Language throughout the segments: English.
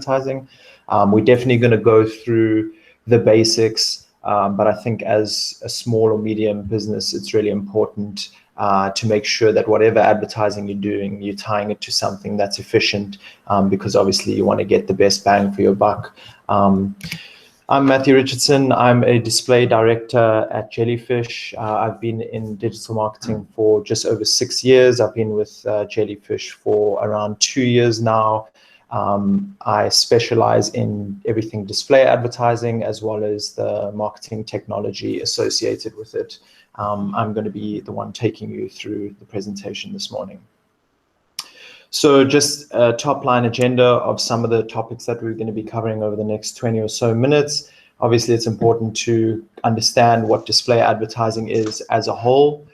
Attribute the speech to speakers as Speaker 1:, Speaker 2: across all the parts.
Speaker 1: advertising. We're definitely going to go through the basics, but I think as a small or medium business, it's really important to make sure that whatever advertising you're doing, you're tying it to something that's efficient, because obviously you want to get the best bang for your buck. I'm Matthew Richardson. I'm a display director at Jellyfish. I've been in digital marketing for just over 6 years. I've been with Jellyfish for around 2 years now. I specialize in everything display advertising as well as the marketing technology associated with it. I'm going to be the one taking you through the presentation this morning. So just a top line agenda of some of the topics that we're going to be covering over the next 20 or so minutes. Obviously, it's important to understand what display advertising is as a whole.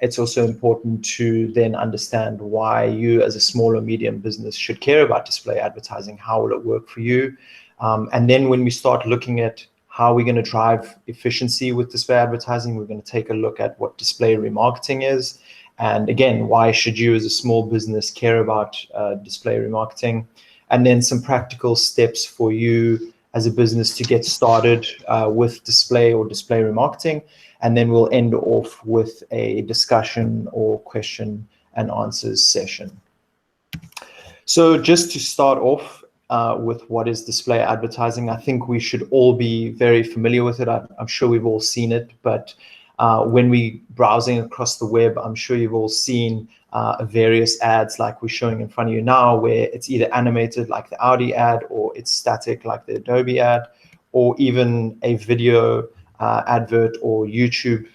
Speaker 1: It's also important to then understand why you as a small or medium business should care about display advertising. How will it work for you? And then when we start looking at how we're going to drive efficiency with display advertising, we're going to take a look at what display remarketing is. And again, why should you as a small business care about display remarketing? And then some practical steps for you as a business to get started with display or display remarketing. And then we'll end off with a discussion or question and answers session. So just to start off with what is display advertising, I think we should all be very familiar with it. I'm sure we've all seen it, but when we browsing across the web, I'm sure you've all seen various ads like we're showing in front of you now, where it's either animated like the Audi ad, or it's static like the Adobe ad, or even a video advert or YouTube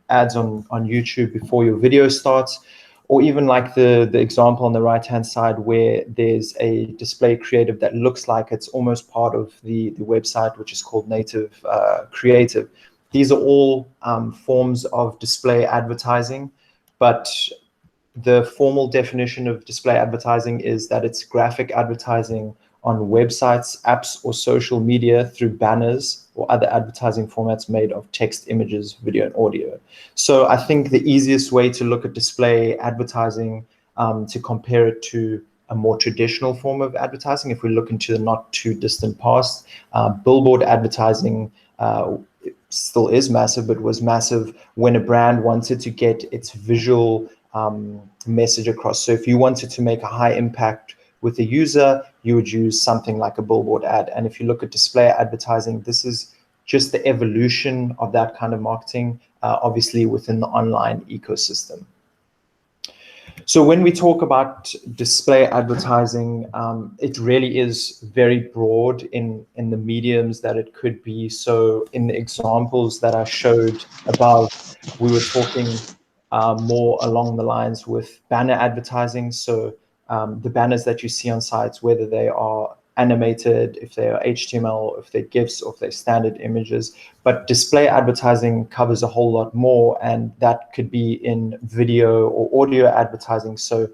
Speaker 1: ads on YouTube before your video starts, or even like the example on the right-hand side where there's a display creative that looks like it's almost part of the website, which is called native creative. These are all forms of display advertising, but the formal definition of display advertising is that it's graphic advertising on websites, apps, or social media through banners or other advertising formats made of text, images, video, and audio. So I think the easiest way to look at display advertising, to compare it to a more traditional form of advertising, if we look into the not too distant past, billboard advertising still is massive, but was massive when a brand wanted to get its visual message across. So if you wanted to make a high impact with a user, you would use something like a billboard ad. And if you look at display advertising, this is just the evolution of that kind of marketing, obviously within the online ecosystem. So when we talk about display advertising, it really is very broad in the mediums that it could be. So in the examples that I showed above, we were talking more along the lines with banner advertising. So the banners that you see on sites, whether they are animated, if they are HTML, if they're GIFs, or if they're standard images. But display advertising covers a whole lot more, and that could be in video or audio advertising. So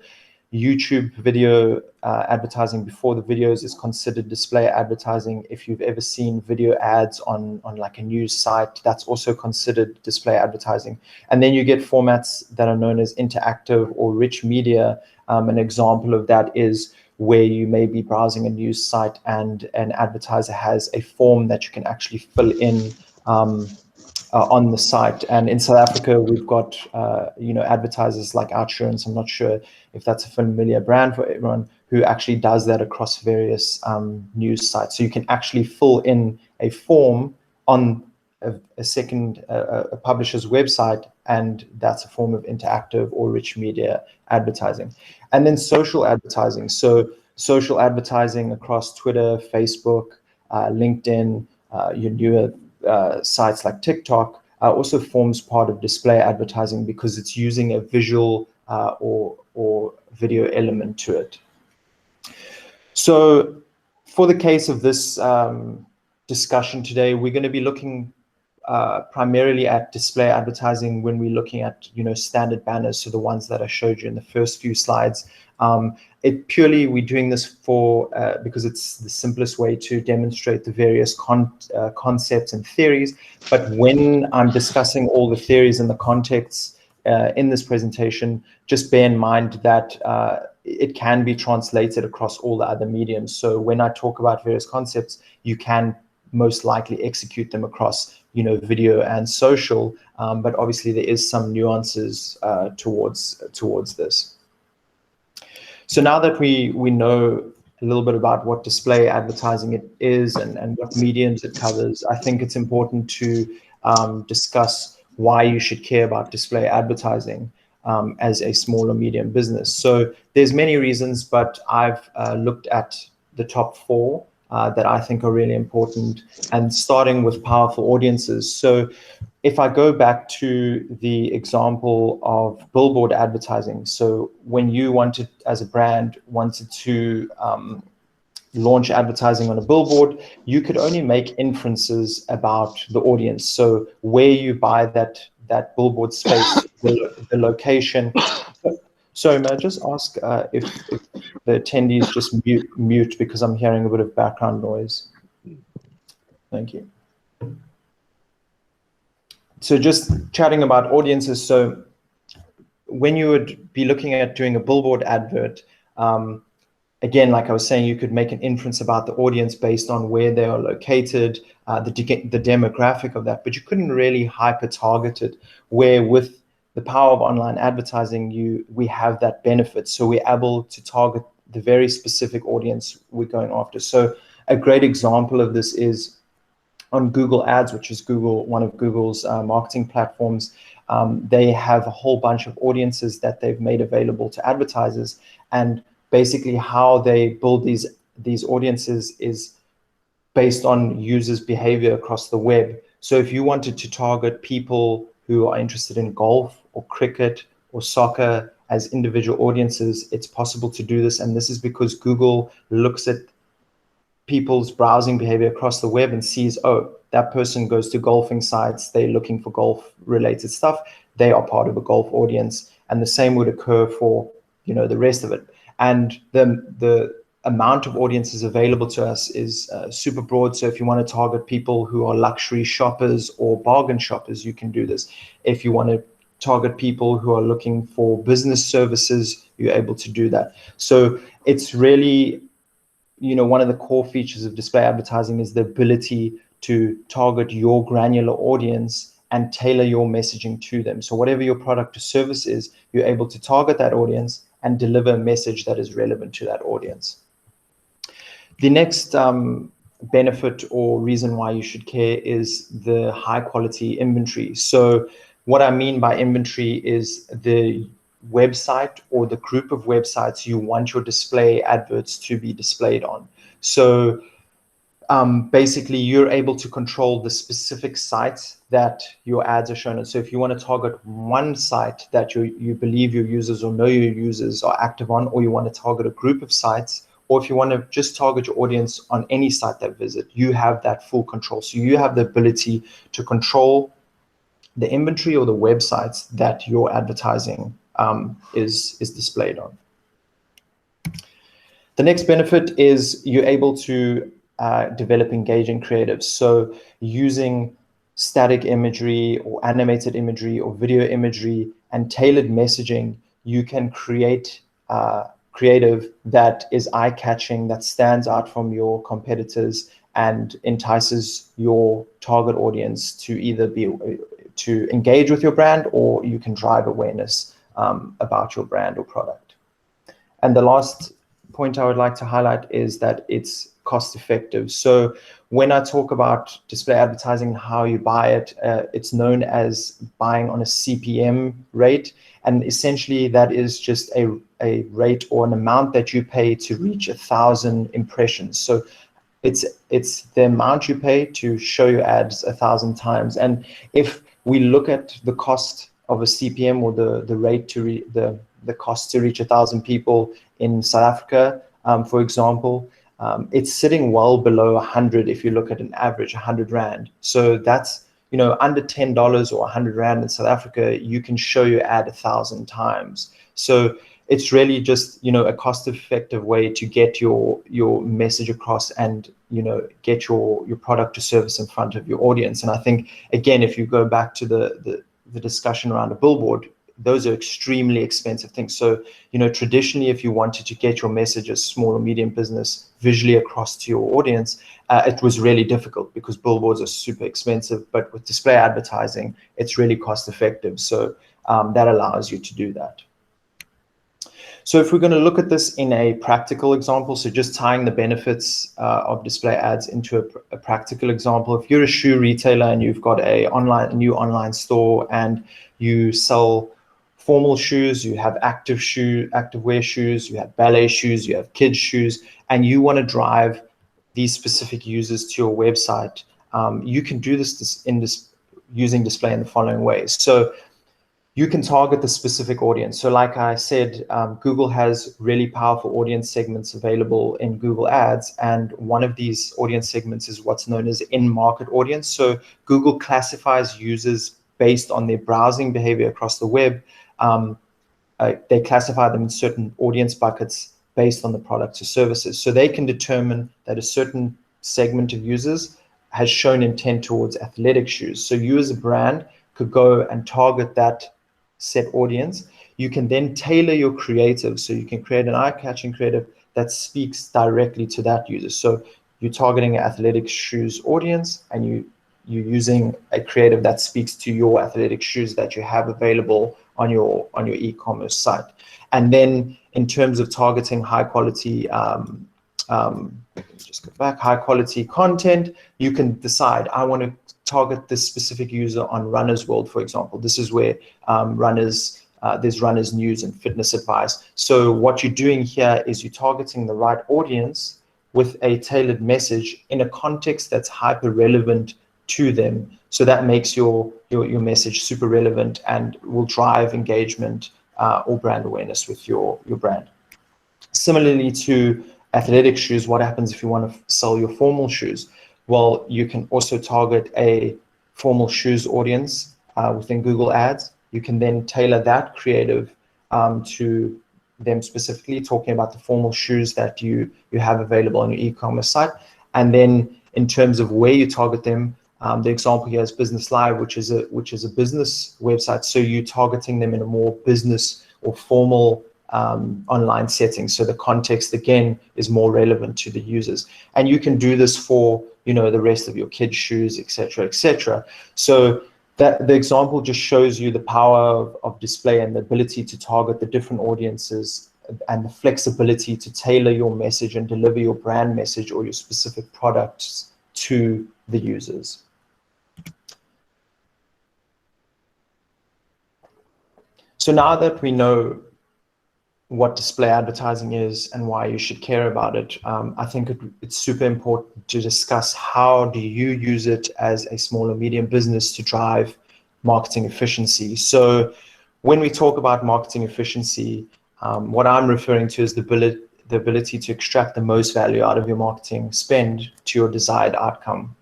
Speaker 1: YouTube video advertising before the videos is considered display advertising. If you've ever seen video ads on like a news site, that's also considered display advertising. And then you get formats that are known as interactive or rich media. An example of that is where you may be browsing a news site and an advertiser has a form that you can actually fill in on the site. And in South Africa, we've got advertisers like Outsurance. I'm not sure if that's a familiar brand for everyone, who actually does that across various news sites. So you can actually fill in a form on a publisher's website, and that's a form of interactive or rich media advertising. And then social advertising. So social advertising across Twitter, Facebook, LinkedIn, your newer sites like TikTok also forms part of display advertising because it's using a visual or video element to it. So for the case of this discussion today, we're going to be looking primarily at display advertising when we're looking at standard banners, so the ones that I showed you in the first few slides. We're doing this because it's the simplest way to demonstrate the various concepts and theories. But when I'm discussing all the theories and the contexts in this presentation, just bear in mind that it can be translated across all the other mediums. So when I talk about various concepts, you can most likely execute them across, video and social. But obviously there is some nuances towards this. So now that we know a little bit about what display advertising it is and what mediums it covers, I think it's important to discuss why you should care about display advertising as a small or medium business. So there's many reasons, but I've looked at the top 4 that I think are really important, and starting with powerful audiences. So if I go back to the example of billboard advertising, so when you as a brand, wanted to launch advertising on a billboard, you could only make inferences about the audience. So where you buy that billboard space, the location. So may I just ask if the attendees just mute because I'm hearing a bit of background noise. Thank you. So just chatting about audiences. So when you would be looking at doing a billboard advert, again, like I was saying, you could make an inference about the audience based on where they are located, the demographic of that, but you couldn't really hyper-target it, where with the power of online advertising, we have that benefit. So we're able to target the very specific audience we're going after. So a great example of this is on Google Ads, which is one of Google's marketing platforms. They have a whole bunch of audiences that they've made available to advertisers, and basically how they build these audiences is based on users' behavior across the web. So if you wanted to target people who are interested in golf or cricket or soccer as individual audiences, it's possible to do this. And this is because Google looks at people's browsing behavior across the web and sees, oh, that person goes to golfing sites, they're looking for golf related stuff, they are part of a golf audience. And the same would occur for, the rest of it. And the amount of audiences available to us is super broad. So if you want to target people who are luxury shoppers or bargain shoppers, you can do this. If you want to target people who are looking for business services, you're able to do that. So it's really, one of the core features of display advertising is the ability to target your granular audience and tailor your messaging to them. So whatever your product or service is, you're able to target that audience and deliver a message that is relevant to that audience. The next benefit or reason why you should care is the high quality inventory. So what I mean by inventory is the website or the group of websites you want your display adverts to be displayed on. So basically you're able to control the specific sites that your ads are shown on. So if you want to target one site that you believe your users or know your users are active on, or you want to target a group of sites, or if you want to just target your audience on any site they visit, you have that full control. So you have the ability to control the inventory or the websites that your advertising is displayed on. The next benefit is you're able to develop engaging creatives. So using static imagery or animated imagery or video imagery and tailored messaging, you can create creative that is eye-catching, that stands out from your competitors and entices your target audience to either to engage with your brand, or you can drive awareness about your brand or product. And the last point I would like to highlight is that it's cost effective. So when I talk about display advertising and how you buy it, it's known as buying on a CPM rate. And essentially that is just a rate or an amount that you pay to reach 1,000 impressions. So it's the amount you pay to show your ads 1,000 times. And if we look at the cost of a CPM, or the rate to the cost to reach 1,000 people in South Africa, for example, it's sitting well below 100 if you look at an average 100 Rand. So that's, under $10 or 100 Rand in South Africa, you can show your ad 1,000 times. So it's really just, a cost-effective way to get your message across and, get your product or service in front of your audience. And I think, again, if you go back to the discussion around a billboard, those are extremely expensive things. So, traditionally, if you wanted to get your message as small or medium business visually across to your audience, it was really difficult because billboards are super expensive. But with display advertising, it's really cost effective. So that allows you to do that. So if we're going to look at this in a practical example, so just tying the benefits of display ads into a practical example, if you're a shoe retailer and you've got a new online store and you sell formal shoes, you have active wear shoes, you have ballet shoes, you have kids shoes, and you want to drive these specific users to your website, you can do this using display in the following ways. So you can target the specific audience. So like I said, Google has really powerful audience segments available in Google Ads. And one of these audience segments is what's known as in-market audience. So Google classifies users based on their browsing behavior across the web. They classify them in certain audience buckets based on the products or services. So they can determine that a certain segment of users has shown intent towards athletic shoes. So you as a brand could go and target that set audience. You can then tailor your creative. So you can create an eye-catching creative that speaks directly to that user. So you're targeting an athletic shoes audience, and you're using a creative that speaks to your athletic shoes that you have available on your e-commerce site. And then in terms of targeting high quality, just go back, high quality content, you can decide, I want to target this specific user on Runner's World, for example. This is where there's runners news and fitness advice. So what you're doing here is you're targeting the right audience with a tailored message in a context that's hyper relevant to them. So that makes your message super relevant and will drive engagement or brand awareness with your brand. Similarly to athletic shoes, what happens if you want to sell your formal shoes? Well, you can also target a formal shoes audience within Google Ads. You can then tailor that creative to them specifically, talking about the formal shoes that you have available on your e-commerce site. And then in terms of where you target them, the example here is Business Live, which is a business website. So you're targeting them in a more business or formal online setting. So the context again is more relevant to the users. And you can do this for the rest of your kids' shoes, etc., etc. So that the example just shows you the power of display and the ability to target the different audiences and the flexibility to tailor your message and deliver your brand message or your specific products to the users. So now that we know what display advertising is and why you should care about it, I think it's super important to discuss how do you use it as a small or medium business to drive marketing efficiency. So when we talk about marketing efficiency, what I'm referring to is the ability to extract the most value out of your marketing spend to your desired outcome.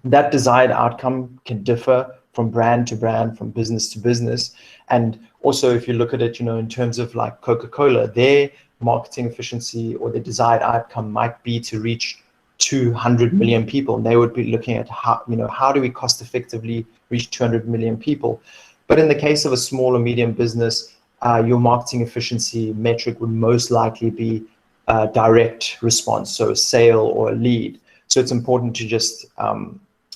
Speaker 1: That desired outcome can differ from brand to brand, from business to business. And also, if you look at it, in terms of like Coca-Cola, their marketing efficiency or the desired outcome might be to reach 200 million people. And they would be looking at how do we cost effectively reach 200 million people? But in the case of a small or medium business, your marketing efficiency metric would most likely be direct response, so a sale or a lead. So it's important to just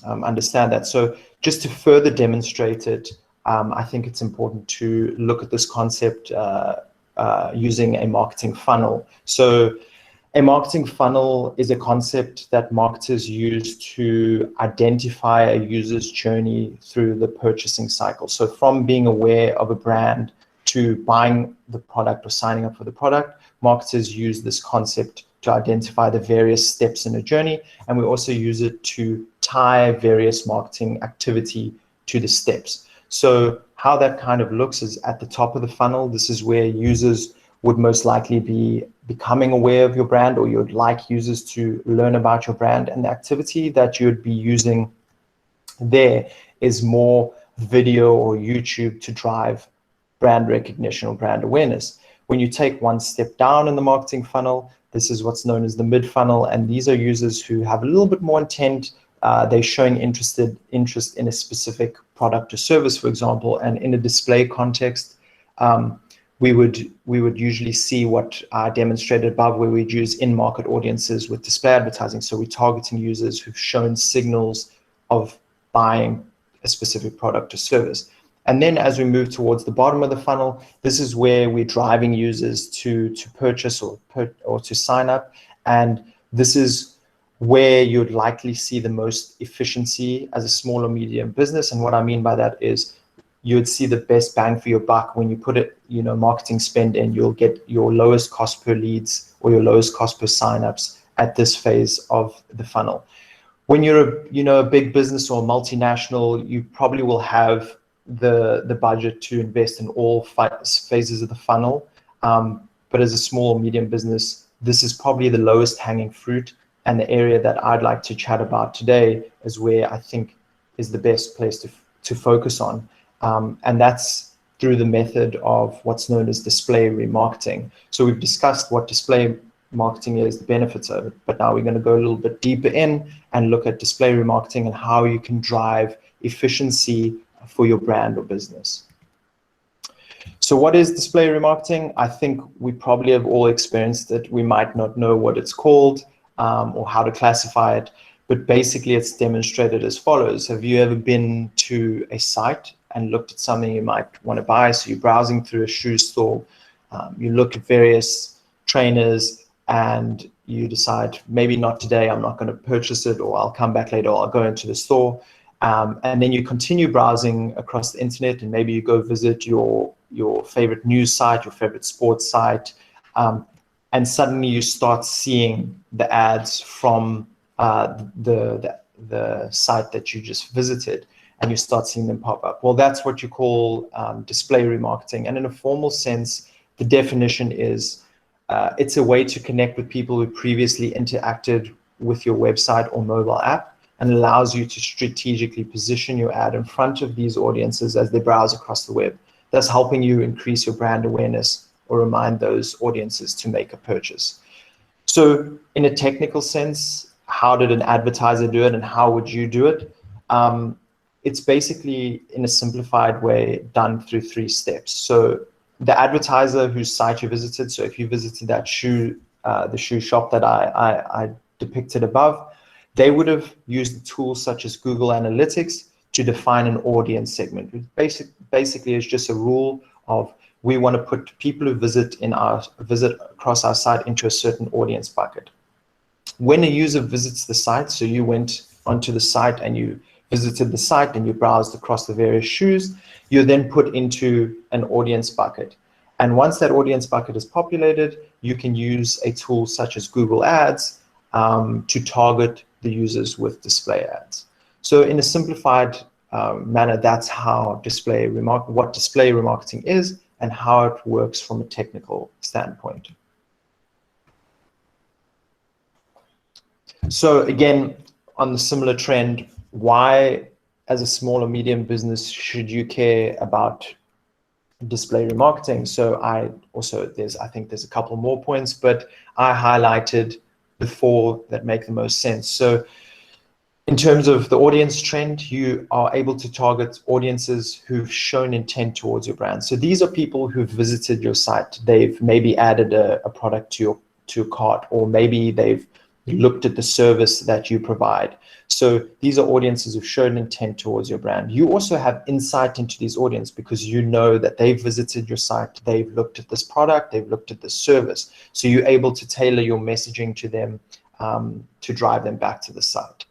Speaker 1: understand that. So just to further demonstrate it, I think it's important to look at this concept using a marketing funnel. So a marketing funnel is a concept that marketers use to identify a user's journey through the purchasing cycle. So from being aware of a brand to buying the product or signing up for the product, marketers use this concept to identify the various steps in a journey. And we also use it to tie various marketing activity to the steps. So how that kind of looks is at the top of the funnel. This is where users would most likely be becoming aware of your brand, or you'd like users to learn about your brand. And the activity that you'd be using there is more video or YouTube to drive brand recognition or brand awareness. When you take one step down in the marketing funnel, this is what's known as the mid funnel. And these are users who have a little bit more intent. They're showing interest in a specific product or service, for example, and in a display context, we would usually see what I demonstrated above, where we'd use in-market audiences with display advertising. So we're targeting users who've shown signals of buying a specific product or service. And then as we move towards the bottom of the funnel, this is where we're driving users to purchase or to sign up. And this is where you'd likely see the most efficiency as a small or medium business. And what I mean by that is you would see the best bang for your buck when you put it, marketing spend in. You'll get your lowest cost per leads or your lowest cost per signups at this phase of the funnel. When you're a big business or multinational, you probably will have the budget to invest in all phases of the funnel. But as a small or medium business, this is probably the lowest hanging fruit, and the area that I'd like to chat about today is where I think is the best place to focus on. And that's through the method of what's known as display remarketing. So we've discussed what display marketing is, the benefits of it, but now we're going to go a little bit deeper in and look at display remarketing and how you can drive efficiency for your brand or business. So what is display remarketing? I think we probably have all experienced it. We might not know what it's called or how to classify it, but basically it's demonstrated as follows. Have you ever been to a site and looked at something you might want to buy? So you're browsing through a shoe store, you look at various trainers and you decide, maybe not today, I'm not going to purchase it, or I'll come back later, or I'll go into the store. And then you continue browsing across the internet, and maybe you go visit your favorite news site, your favorite sports site, and suddenly you start seeing the ads from the site that you just visited, and you start seeing them pop up. Well, that's what you call display remarketing. And in a formal sense, the definition is it's a way to connect with people who previously interacted with your website or mobile app, and allows you to strategically position your ad in front of these audiences as they browse across the web, thus helping you increase your brand awareness or remind those audiences to make a purchase. So in a technical sense, how did an advertiser do it and how would you do it? It's basically, in a simplified way, done through 3 steps. So the advertiser whose site you visited, so if you visited that the shoe shop that I depicted above, they would have used tools such as Google Analytics to define an audience segment. Basically, it's just a rule of, we want to put people who visit across our site into a certain audience bucket. When a user visits the site, so you went onto the site and you visited the site and you browsed across the various shoes, you're then put into an audience bucket. And once that audience bucket is populated, you can use a tool such as Google Ads to target the users with display ads. So in a simplified manner, that's how what display remarketing is and how it works from a technical standpoint. So again, on the similar trend, why as a small or medium business should you care about display remarketing? So I think there's a couple more points, but I highlighted the 4 that make the most sense. So in terms of the audience trend, you are able to target audiences who've shown intent towards your brand. So these are people who've visited your site. They've maybe added a product to your cart, or maybe they've looked at the service that you provide. So these are audiences who've shown intent towards your brand. You also have insight into these audiences because you know that they've visited your site, they've looked at this product, they've looked at this service. So you're able to tailor your messaging to them to drive them back to the site.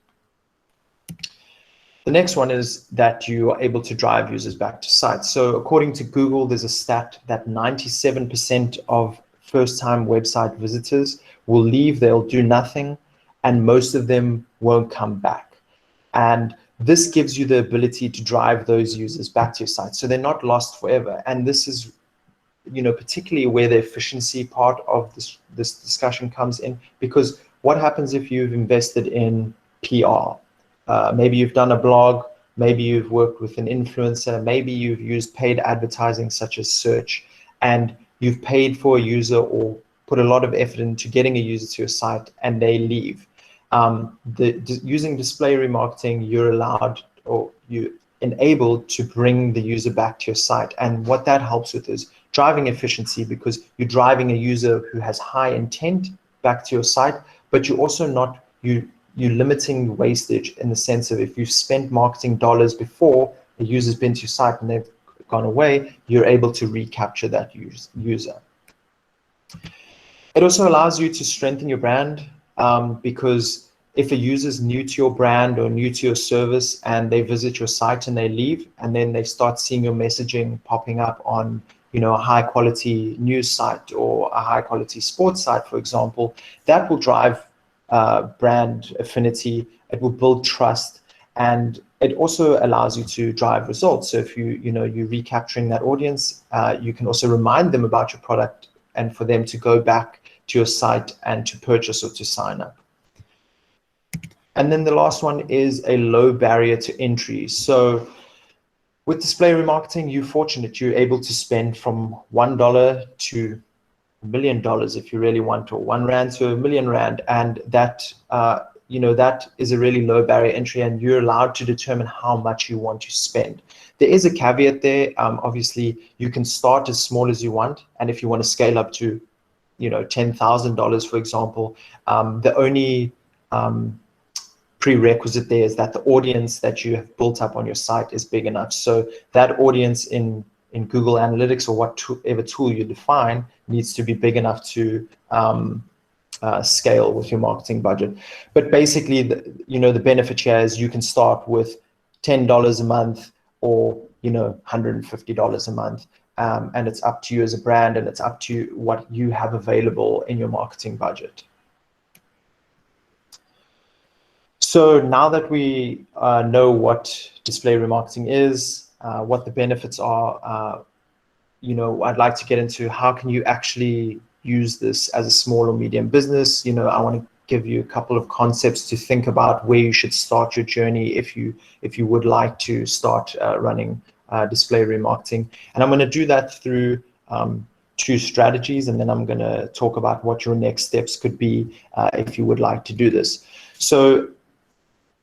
Speaker 1: The next one is that you are able to drive users back to sites. So according to Google, there's a stat that 97% of first-time website visitors will leave, they'll do nothing, and most of them won't come back. And this gives you the ability to drive those users back to your site, so they're not lost forever. And this is, particularly where the efficiency part of this discussion comes in, because what happens if you've invested in PR? Maybe you've done a blog, maybe you've worked with an influencer, maybe you've used paid advertising such as search, and you've paid for a user or put a lot of effort into getting a user to your site and they leave. Using display remarketing, you're allowed, or enabled to bring the user back to your site. And what that helps with is driving efficiency, because you're driving a user who has high intent back to your site, but you're also not, you're limiting wastage in the sense of, if you've spent marketing dollars before the user's been to your site and they've gone away, you're able to recapture that user. It also allows you to strengthen your brand, because if a user is new to your brand or new to your service and they visit your site and they leave, and then they start seeing your messaging popping up on, a high quality news site or a high quality sports site, for example, that will drive brand affinity. It will build trust, and it also allows you to drive results. So if you're recapturing that audience, you can also remind them about your product, and for them to go back to your site and to purchase or to sign up. And then the last one is a low barrier to entry. So with display remarketing, you're fortunate. You're able to spend from $1 to $1 million if you really want, or R1 to R1,000,000, and that that is a really low barrier entry, and you're allowed to determine how much you want to spend. There is a caveat there. Obviously, you can start as small as you want, and if you want to scale up to $10,000, for example, the only prerequisite there is that the audience that you have built up on your site is big enough. So that audience in Google Analytics, or whatever tool you define, needs to be big enough to scale with your marketing budget. But basically, the benefit here is you can start with $10 a month, or $150 a month, and it's up to you as a brand, and it's up to what you have available in your marketing budget. So now that we know what display remarketing is, what the benefits are, I'd like to get into how can you actually use this as a small or medium business. I want to give you a couple of concepts to think about where you should start your journey if you would like to start running display remarketing. And I'm going to do that through 2 strategies, and then I'm going to talk about what your next steps could be if you would like to do this. So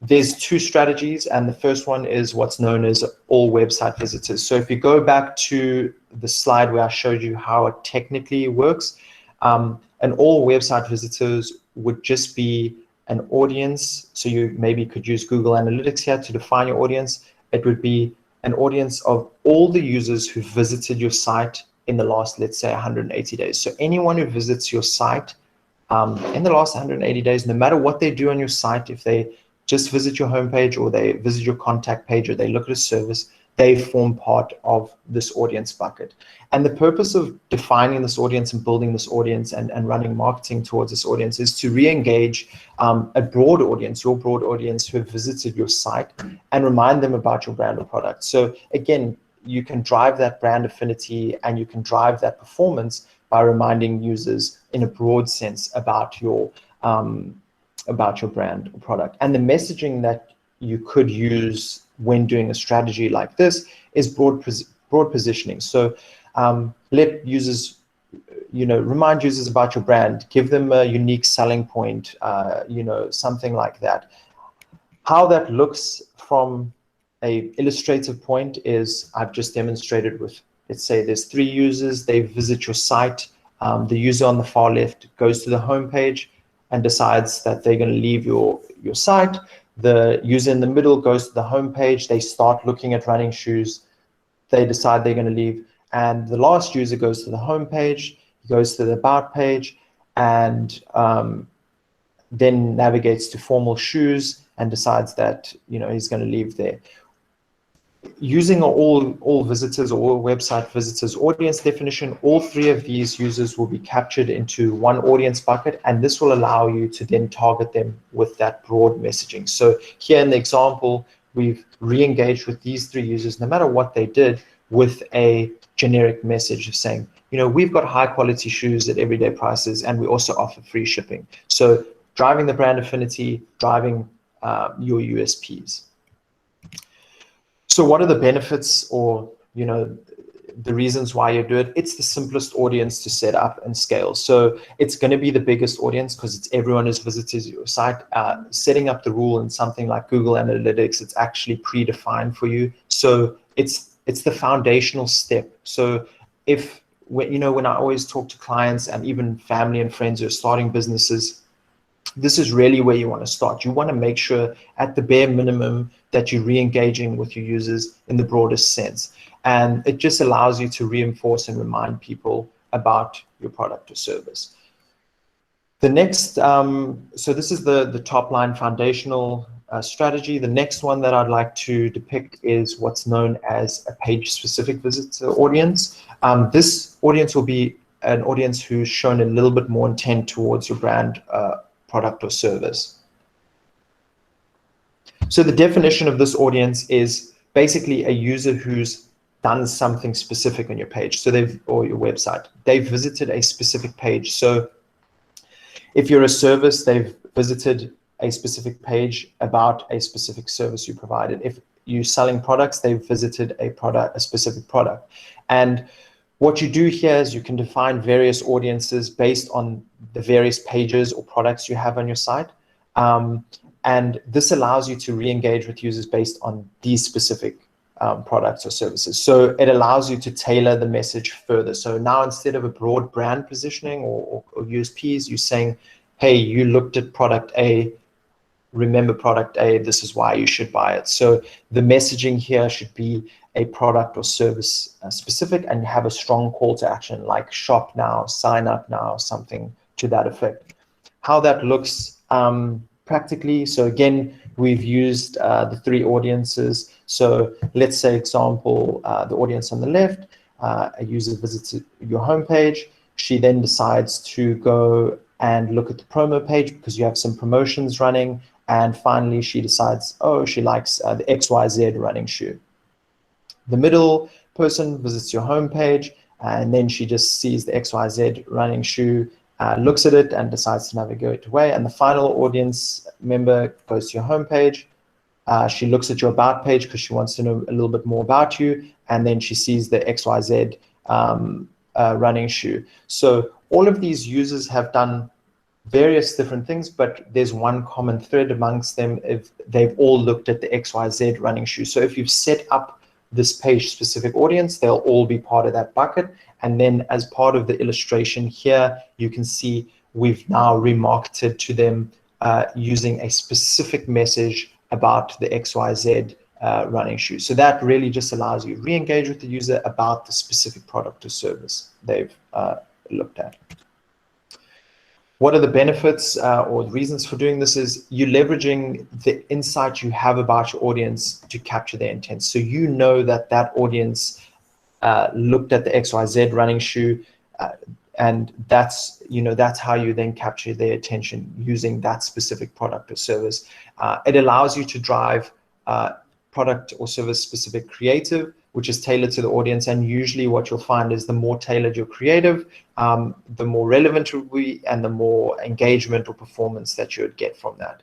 Speaker 1: there's 2 strategies, and the first one is what's known as all website visitors. So if you go back to the slide where I showed you how it technically works, and all website visitors would just be an audience. So you maybe could use Google Analytics here to define your audience. It would be an audience of all the users who visited your site in the last, let's say, 180 days. So anyone who visits your site in the last 180 days, no matter what they do on your site, if they just visit your homepage, or they visit your contact page, or they look at a service, they form part of this audience bucket. And the purpose of defining this audience and building this audience and running marketing towards this audience is to re-engage a broad audience, your broad audience who have visited your site, and remind them about your brand or product. So again, you can drive that brand affinity, and you can drive that performance by reminding users in a broad sense about your brand or product. And the messaging that you could use when doing a strategy like this is broad positioning. So let users, remind users about your brand, give them a unique selling point, something like that. How that looks from a illustrative point is, I've just demonstrated with, let's say there's 3 users, they visit your site. The user on the far left goes to the home page and decides that they're going to leave your site. The user in the middle goes to the home page. They start looking at running shoes. They decide they're going to leave. And the last user goes to the home page, goes to the about page, and then navigates to formal shoes and decides that he's going to leave there. Using all visitors, or all website visitors audience definition, all 3 of these users will be captured into one audience bucket, and this will allow you to then target them with that broad messaging. So here in the example, we've re-engaged with these 3 users, no matter what they did, with a generic message of saying, we've got high quality shoes at everyday prices, and we also offer free shipping. So driving the brand affinity, driving your USPs. So what are the benefits, or the reasons why you do it. It's the simplest audience to set up and scale. So it's going to be the biggest audience because it's everyone who's visited your site. Setting up the rule in something like Google Analytics, it's actually predefined for you. So it's the foundational step. So when I always talk to clients and even family and friends who are starting businesses, this is really where you want to start. You want to make sure at the bare minimum that you're re-engaging with your users in the broadest sense. And it just allows you to reinforce and remind people about your product or service. The next, so this is the top line foundational strategy. The next one that I'd like to depict is what's known as a page-specific visitor audience. This audience will be an audience who's shown a little bit more intent towards your brand, product, or service. So the definition of this audience is basically a user who's done something specific on your page, or your website. They've visited a specific page. So if you're a service, they've visited a specific page about a specific service you provided. If you're selling products, they've visited a specific product. And what you do here is you can define various audiences based on the various pages or products you have on your site. And this allows you to re-engage with users based on these specific products or services. So it allows you to tailor the message further. So now instead of a broad brand positioning or USPs, you're saying, hey, you looked at product A, remember product A, this is why you should buy it. So the messaging here should be a product or service specific and have a strong call to action like shop now, sign up now, something to that effect. How that looks practically, so again, we've used the three audiences. So let's say example, the audience on the left, a user visits your homepage. She then decides to go and look at the promo page because you have some promotions running. And finally, she decides, oh, she likes the XYZ running shoe. The middle person visits your homepage, and then she just sees the XYZ running shoe, looks at it, and decides to navigate away. And the final audience member goes to your homepage. She looks at your about page because she wants to know a little bit more about you, and then she sees the XYZ running shoe. So all of these users have done various different things, but there's one common thread amongst them. If they've all looked at the XYZ running shoe. So if you've set up this page specific audience, they'll all be part of that bucket. And then as part of the illustration here, you can see we've now remarketed to them using a specific message about the XYZ running shoe. So that really just allows you to re-engage with the user about the specific product or service they've looked at. What are the benefits or the reasons for doing this is you're leveraging the insight you have about your audience to capture their intent. So you know that that audience looked at the XYZ running shoe, and that's how you then capture their attention using that specific product or service. It allows you to drive product or service specific creative, which is tailored to the audience. And usually what you'll find is the more tailored your creative, the more relevant it will be and the more engagement or performance that you would get from that.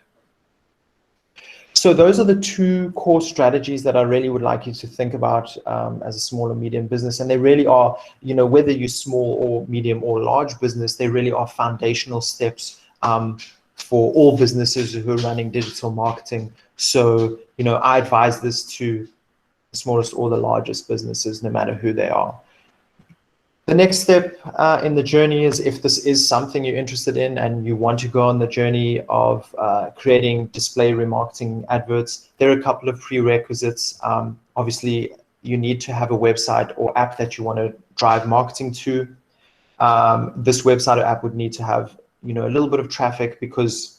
Speaker 1: So those are the two core strategies that I really would like you to think about as a small or medium business. And they really are, whether you're small or medium or large business, they really are foundational steps for all businesses who are running digital marketing. So, I advise this to the smallest or the largest businesses, no matter who they are. The next step in the journey is, if this is something you're interested in and you want to go on the journey of creating display remarketing adverts, there are a couple of prerequisites. Obviously, you need to have a website or app that you want to drive marketing to. This website or app would need to have a little bit of traffic, because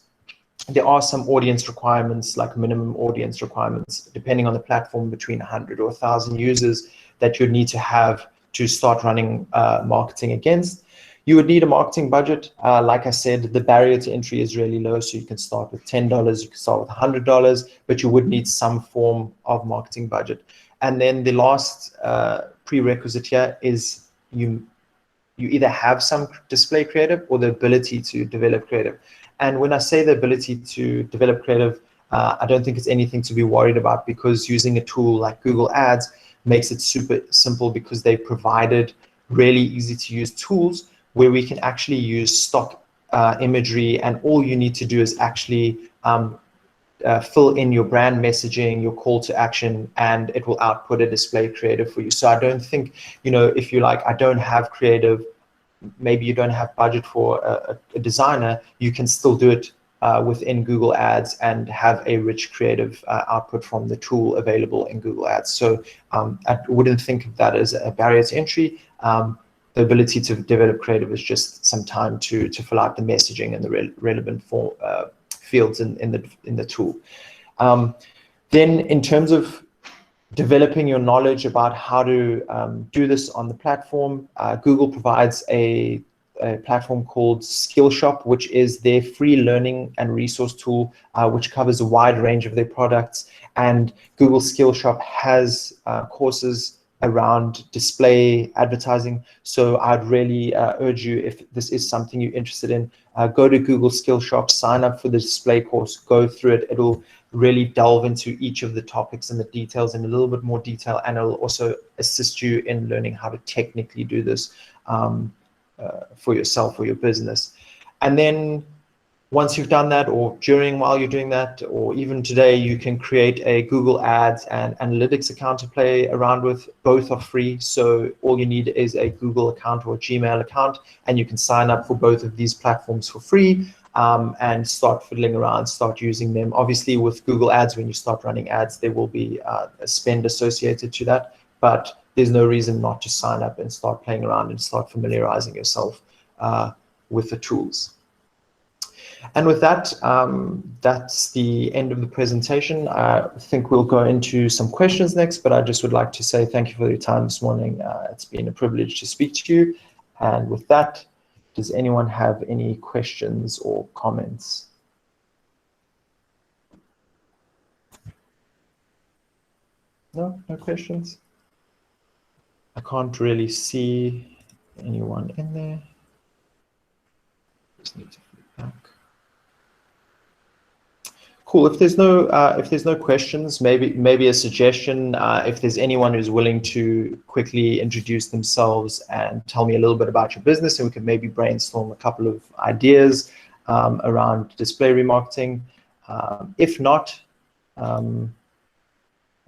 Speaker 1: there are some audience requirements, like minimum audience requirements, depending on the platform, between 100 or 1,000 users that you'd need to have to start running marketing against. You would need a marketing budget. Like I said, the barrier to entry is really low, so you can start with $10, you can start with $100, but you would need some form of marketing budget. And then the last prerequisite here is you either have some display creative or the ability to develop creative. And when I say the ability to develop creative, I don't think it's anything to be worried about, because using a tool like Google Ads makes it super simple because they provided really easy to use tools where we can actually use stock imagery, and all you need to do is actually fill in your brand messaging, your call to action, and it will output a display creative for you. So I don't think, if you're like, I don't have creative, maybe you don't have budget for a designer, you can still do it within Google Ads and have a rich creative output from the tool available in Google Ads. So I wouldn't think of that as a barrier to entry. The ability to develop creative is just some time to fill out the messaging and the relevant fields in the tool. Then in terms of developing your knowledge about how to do this on the platform, Google provides a platform called Skillshop, which is their free learning and resource tool, which covers a wide range of their products. And Google Skillshop has courses around display advertising. So I'd really urge you, if this is something you're interested in, go to Google Skillshop, sign up for the display course, go through it. It'll really delve into each of the topics and the details in a little bit more detail, and it'll also assist you in learning how to technically do this for yourself or your business. And then once you've done that, or while you're doing that, or even today, you can create a Google Ads and Analytics account to play around with. Both are free, so all you need is a Google account or a Gmail account, and you can sign up for both of these platforms for free and start fiddling around, start using them. Obviously, with Google Ads, when you start running ads, there will be a spend associated to that, but there's no reason not to sign up and start playing around and start familiarizing yourself with the tools. And with that, that's the end of the presentation. I think we'll go into some questions next, but I just would like to say thank you for your time this morning. It's been a privilege to speak to you. And with that, does anyone have any questions or comments? No questions? I can't really see anyone in there. Just need to flip back. Cool. If there's no questions, maybe a suggestion. If there's anyone who's willing to quickly introduce themselves and tell me a little bit about your business, and we could maybe brainstorm a couple of ideas around display remarketing. If not, I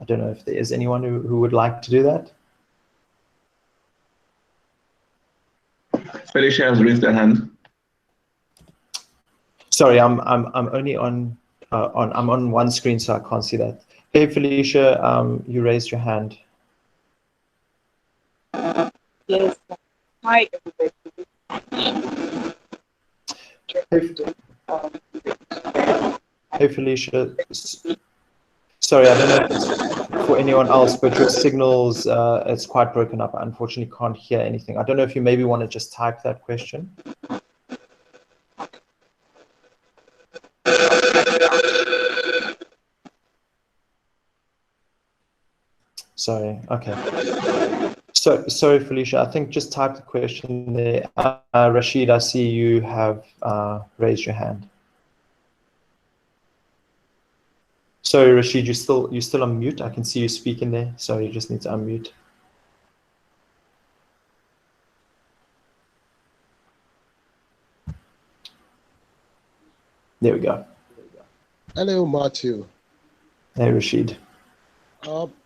Speaker 1: don't know if there is anyone who would like to do that.
Speaker 2: Felicia has raised her hand.
Speaker 1: Sorry, I'm only on one screen, so I can't see that. Hey, Felicia, you raised your hand.
Speaker 3: Yes. Hi, everybody.
Speaker 1: Hey, Felicia. Sorry, I don't know if it's for anyone else, but your signals, it's quite broken up. I unfortunately can't hear anything. I don't know if you maybe want to just type that question. Sorry, okay. So, sorry, Felicia, I think just type the question there. Rashid, I see you have raised your hand. Sorry, Rashid, you're still on mute. I can see you speaking there. Sorry, you just need to unmute. There we go.
Speaker 4: Hello, Matthew.
Speaker 1: Hey, Rashid.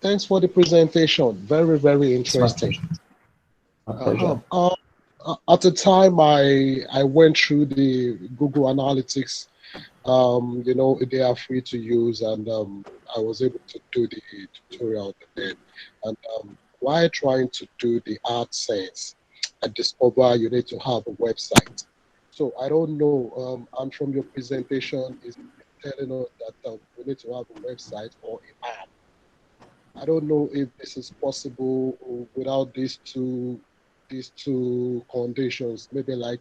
Speaker 4: Thanks for the presentation. Very, very interesting.
Speaker 1: My pleasure.
Speaker 4: At the time I went through the Google Analytics, they are free to use, and I was able to do the tutorial then. And while trying to do the AdSense, I discovered you need to have a website. So I don't know, and from your presentation, is telling us that we need to have a website or an app. I don't know if this is possible without these two conditions, maybe like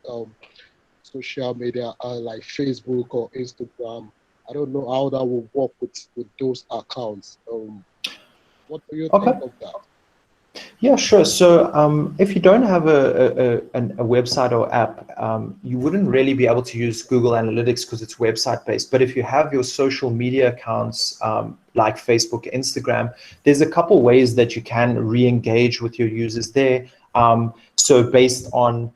Speaker 4: social media like Facebook or Instagram. I don't know how that will work with those accounts. What do you think of that?
Speaker 1: Yeah, sure. So if you don't have a website or app, you wouldn't really be able to use Google Analytics because it's website based. But if you have your social media accounts like Facebook, Instagram, there's a couple ways that you can re-engage with your users there. So based on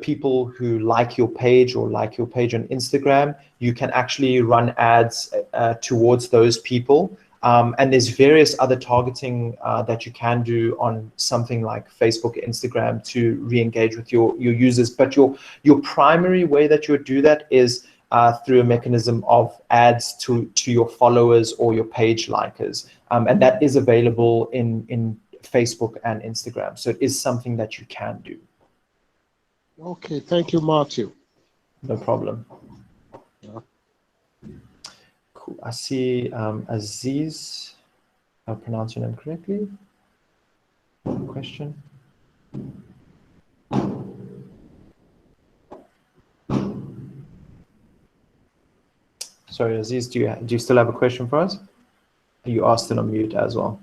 Speaker 1: people who like your page or like your page on Instagram, you can actually run ads towards those people. And there's various other targeting that you can do on something like Facebook, Instagram to re-engage with your users. But your primary way that you would do that is through a mechanism of ads to your followers or your page likers. And that is available in Facebook and Instagram. So it is something that you can do.
Speaker 4: Okay, thank you, Matthew.
Speaker 1: No problem.
Speaker 4: Yeah.
Speaker 1: Cool. I see Aziz. I'll pronounce your name correctly. Question. Sorry, Aziz, do you still have a question for us? You are still on mute as well.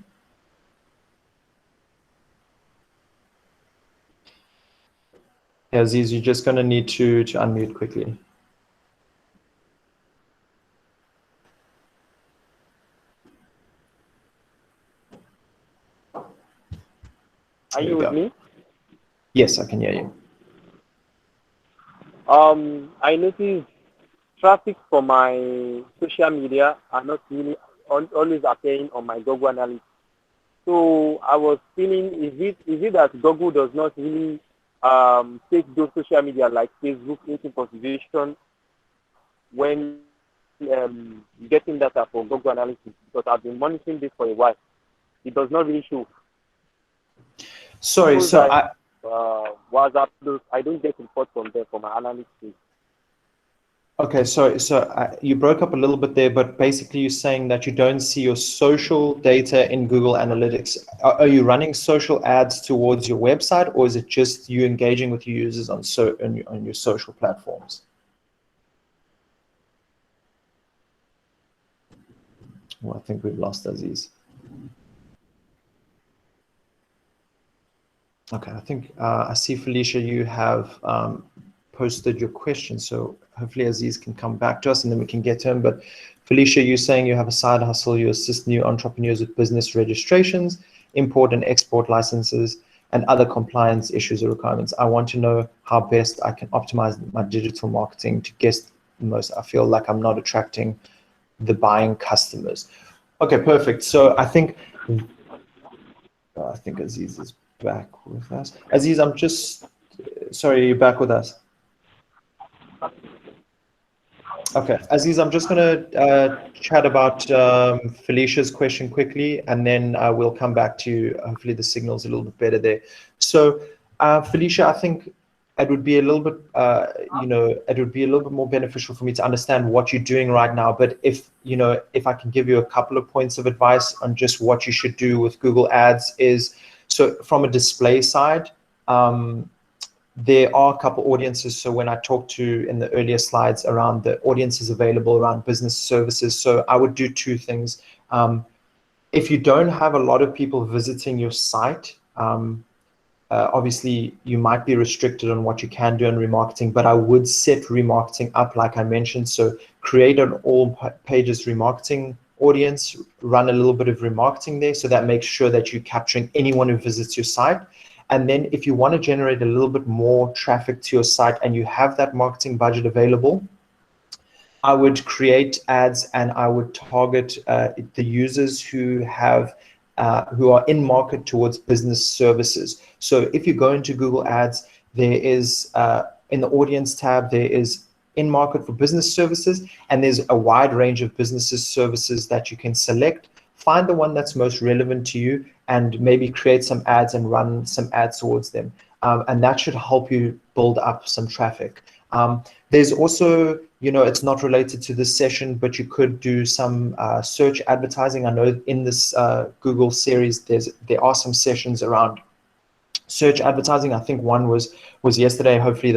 Speaker 1: Yeah, Aziz, you're just going to need to unmute quickly.
Speaker 2: Are you with me?
Speaker 1: Yes, I can hear you.
Speaker 2: I noticed traffic for my social media are not really always appearing on my Google Analytics. So I was feeling, is it that Google does not really take those social media like Facebook into consideration when getting data for Google Analytics? Because I've been monitoring this for a while. It does not really show.
Speaker 1: Sorry, so
Speaker 2: WhatsApp, I don't get reports from there for my analytics.
Speaker 1: Okay, so you broke up a little bit there, but basically you're saying that you don't see your social data in Google Analytics. Are you running social ads towards your website, or is it just you engaging with your users on your social platforms? Well, I think we've lost Aziz. Okay, I think I see Felicia, you have posted your question, so hopefully Aziz can come back to us and then we can get to him. But Felicia, you're saying you have a side hustle, you assist new entrepreneurs with business registrations, import and export licenses, and other compliance issues or requirements. I want to know how best I can optimize my digital marketing to get the most. I feel like I'm not attracting the buying customers. Okay, perfect. So I think Aziz is back with us. Aziz, I'm just sorry, you're back with us. Okay, Aziz, I'm just going to chat about Felicia's question quickly, and then we'll come back to you. Hopefully the signal's a little bit better there. So, Felicia, I think it would be a little bit, it would be a little bit more beneficial for me to understand what you're doing right now. But if I can give you a couple of points of advice on just what you should do with Google Ads is, so from a display side, there are a couple audiences. So when I talked to in the earlier slides around the audiences available around business services, so I would do two things. If you don't have a lot of people visiting your site, obviously you might be restricted on what you can do in remarketing, but I would set remarketing up like I mentioned. So create an all pages remarketing audience, run a little bit of remarketing there. So that makes sure that you're capturing anyone who visits your site. And then if you want to generate a little bit more traffic to your site and you have that marketing budget available, I would create ads and I would target the users who are in market towards business services. So if you go into Google Ads, there is in the audience tab, there is in market for business services, and there's a wide range of businesses services that you can select. Find the one that's most relevant to you and maybe create some ads and run some ads towards them. And that should help you build up some traffic. There's also, it's not related to this session, but you could do some search advertising. I know in this Google series, there are some sessions around search advertising. I think one was yesterday. Hopefully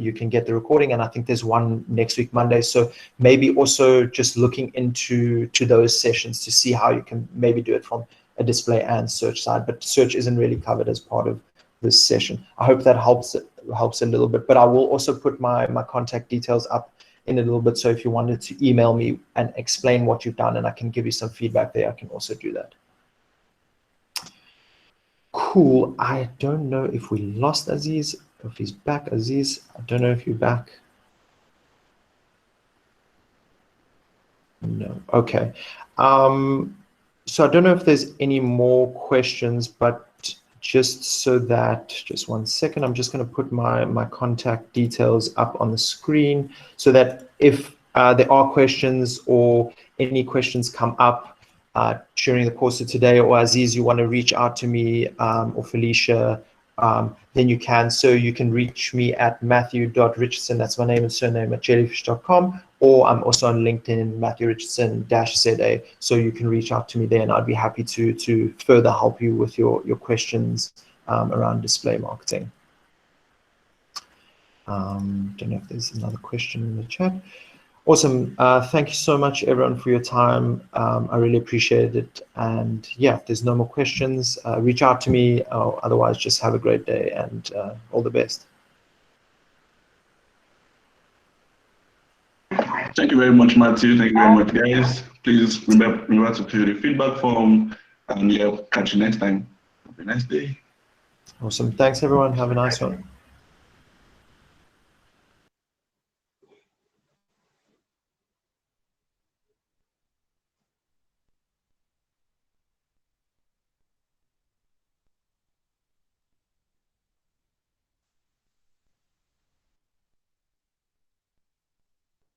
Speaker 1: you can get the recording, and I think there's one next week, Monday. So maybe also just looking into those sessions to see how you can maybe do it from a display and search side, but search isn't really covered as part of this session. I hope that helps a little bit, but I will also put my contact details up in a little bit. So if you wanted to email me and explain what you've done and I can give you some feedback there, I can also do that. Cool. I don't know if we lost Aziz, if he's back. Aziz, I don't know if you're back. No. Okay. So I don't know if there's any more questions, but just so that, just one second, I'm just going to put my contact details up on the screen so that if there are questions or any questions come up during the course of today, or Aziz, you want to reach out to me or Felicia, then you can. So you can reach me at matthew.richardson, that's my name and surname, at jellyfish.com, or I'm also on LinkedIn, Matthew Richardson-ZA. So you can reach out to me there and I'd be happy to further help you with your questions around display marketing. Don't know if there's another question in the chat. Awesome. Thank you so much, everyone, for your time. I really appreciate it. And yeah, if there's no more questions, reach out to me. Otherwise, just have a great day and all the best.
Speaker 5: Thank you very much, Matthew. Thank you very much, guys. Please remember to fill the feedback form, and yeah, catch you next time. Have a nice day.
Speaker 1: Awesome. Thanks, everyone. Have a nice one.